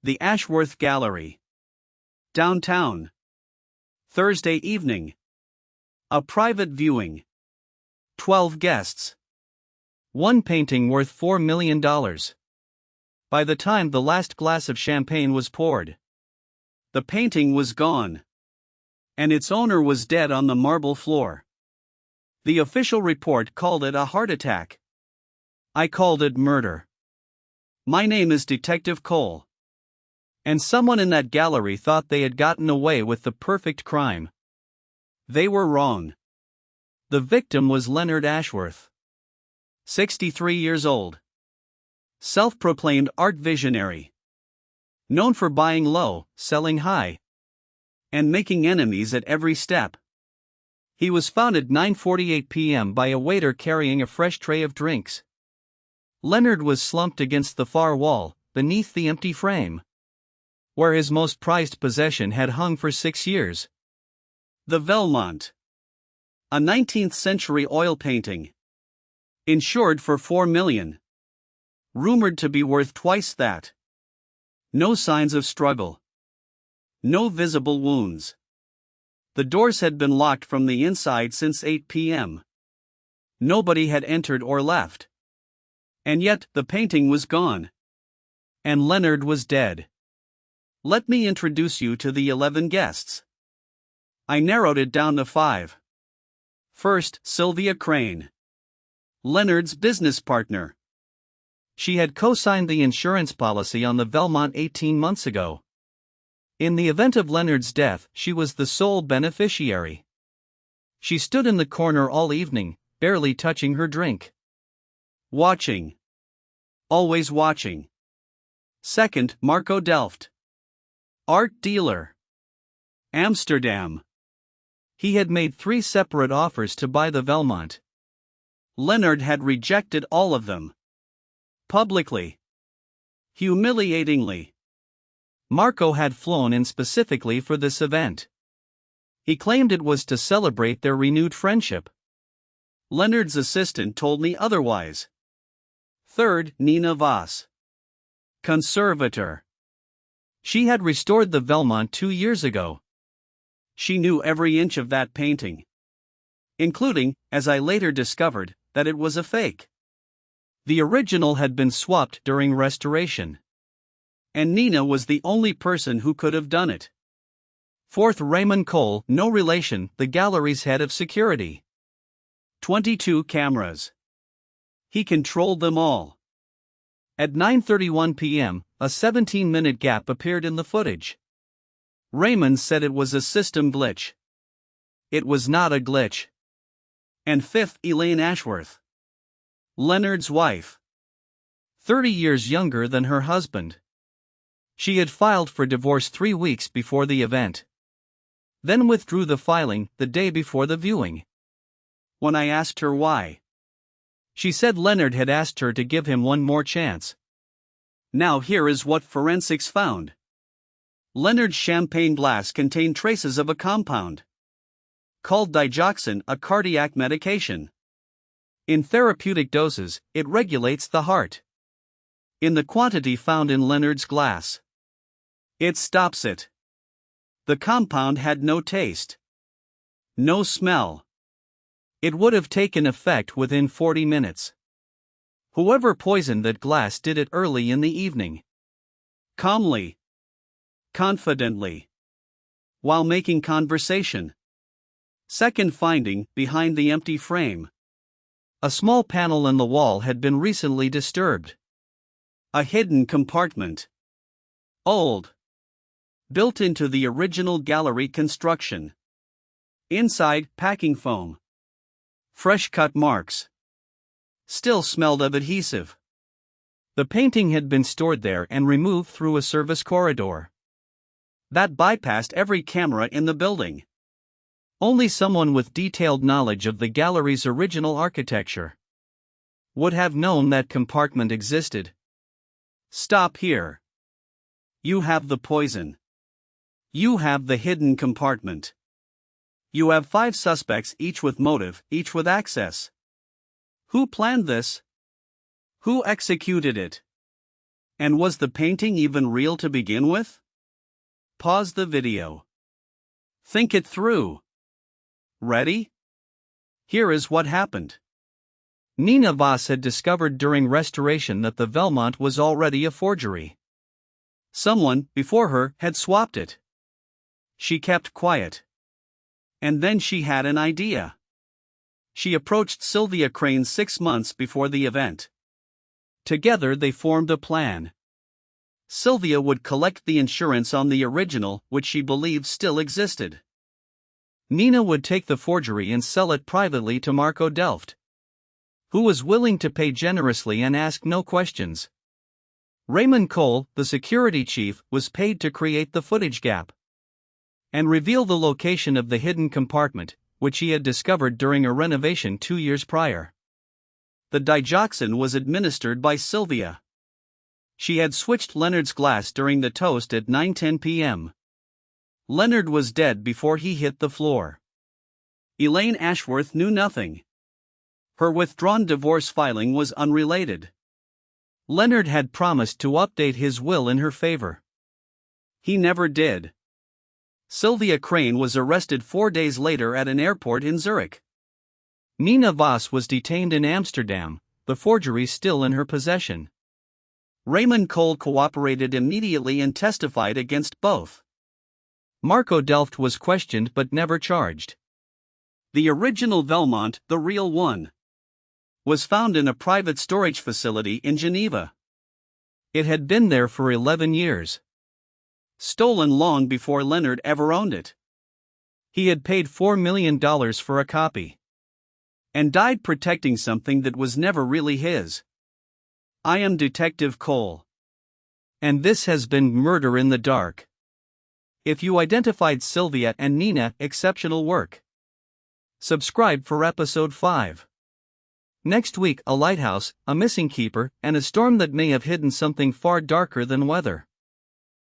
The Ashworth Gallery. Downtown. Thursday evening. A private viewing. 12 guests. One painting worth $4 million. By the time the last glass of champagne was poured, the painting was gone, and its owner was dead on the marble floor. The official report called it a heart attack. I called it murder. My name is Detective Cole. And someone in that gallery thought they had gotten away with the perfect crime. They were wrong. The victim was Leonard Ashworth, 63 years old. Self-proclaimed art visionary. Known for buying low, selling high, and making enemies at every step. He was found at 9:48 p.m. by a waiter carrying a fresh tray of drinks. Leonard was slumped against the far wall, beneath the empty frame, where his most prized possession had hung for 6 years. The Belmont. A 19th-century oil painting. Insured for $4 million. Rumored to be worth twice that. No signs of struggle. No visible wounds. The doors had been locked from the inside since 8 p.m. Nobody had entered or left. And yet, the painting was gone. And Leonard was dead. Let me introduce you to the 11 guests. I narrowed it down to 5. First, Sylvia Crane, Leonard's business partner. She had co-signed the insurance policy on the Belmont 18 months ago. In the event of Leonard's death, she was the sole beneficiary. She stood in the corner all evening, barely touching her drink. Watching. Always watching. Second, Marco Delft, art dealer. Amsterdam. He had made 3 separate offers to buy the Belmont. Leonard had rejected all of them. Publicly. Humiliatingly. Marco had flown in specifically for this event. He claimed it was to celebrate their renewed friendship. Leonard's assistant told me otherwise. Third, Nina Voss, conservator. She had restored the Belmont 2 years ago. She knew every inch of that painting. Including, as I later discovered, that it was a fake. The original had been swapped during restoration. And Nina was the only person who could have done it. Fourth, Raymond Cole, no relation, the gallery's head of security. 22 cameras. He controlled them all. At 9:31 p.m., a 17-minute gap appeared in the footage. Raymond said it was a system glitch. It was not a glitch. And fifth, Elaine Ashworth, Leonard's wife. 30 years younger than her husband. She had filed for divorce 3 weeks before the event. Then withdrew the filing the day before the viewing. When I asked her why, she said Leonard had asked her to give him one more chance. Now here is what forensics found. Leonard's champagne glass contained traces of a compound called digoxin, a cardiac medication. In therapeutic doses, it regulates the heart. In the quantity found in Leonard's glass, it stops it. The compound had no taste, no smell. It would have taken effect within 40 minutes. Whoever poisoned that glass did it early in the evening. Calmly. Confidently. While making conversation. Second finding, behind the empty frame. A small panel in the wall had been recently disturbed. A hidden compartment. Old. Built into the original gallery construction. Inside, packing foam. Fresh cut marks. Still smelled of adhesive. The painting had been stored there and removed through a service corridor that bypassed every camera in the building. Only someone with detailed knowledge of the gallery's original architecture would have known that compartment existed. Stop here. You have the poison. You have the hidden compartment. You have 5 suspects, each with motive, each with access. Who planned this? Who executed it? And was the painting even real to begin with? Pause the video. Think it through. Ready? Here is what happened. Nina Voss had discovered during restoration that the Belmont was already a forgery. Someone, before her, had swapped it. She kept quiet. And then she had an idea. She approached Sylvia Crane 6 months before the event. Together they formed a plan. Sylvia would collect the insurance on the original, which she believed still existed. Nina would take the forgery and sell it privately to Marco Delft, who was willing to pay generously and ask no questions. Raymond Cole, the security chief, was paid to create the footage gap and reveal the location of the hidden compartment, which he had discovered during a renovation 2 years prior. The digoxin was administered by Sylvia. She had switched Leonard's glass during the toast at 9:10 p.m. Leonard was dead before he hit the floor. Elaine Ashworth knew nothing. Her withdrawn divorce filing was unrelated. Leonard had promised to update his will in her favor. He never did. Sylvia Crane was arrested 4 days later at an airport in Zurich. Nina Voss was detained in Amsterdam, the forgery still in her possession. Raymond Cole cooperated immediately and testified against both. Marco Delft was questioned but never charged. The original Belmont, the real one, was found in a private storage facility in Geneva. It had been there for 11 years. Stolen long before Leonard ever owned it. He had paid $4 million for a copy. And died protecting something that was never really his. I am Detective Cole. And this has been Murder in the Dark. If you identified Sylvia and Nina, exceptional work. Subscribe for episode 5. Next week, a lighthouse, a missing keeper, and a storm that may have hidden something far darker than weather.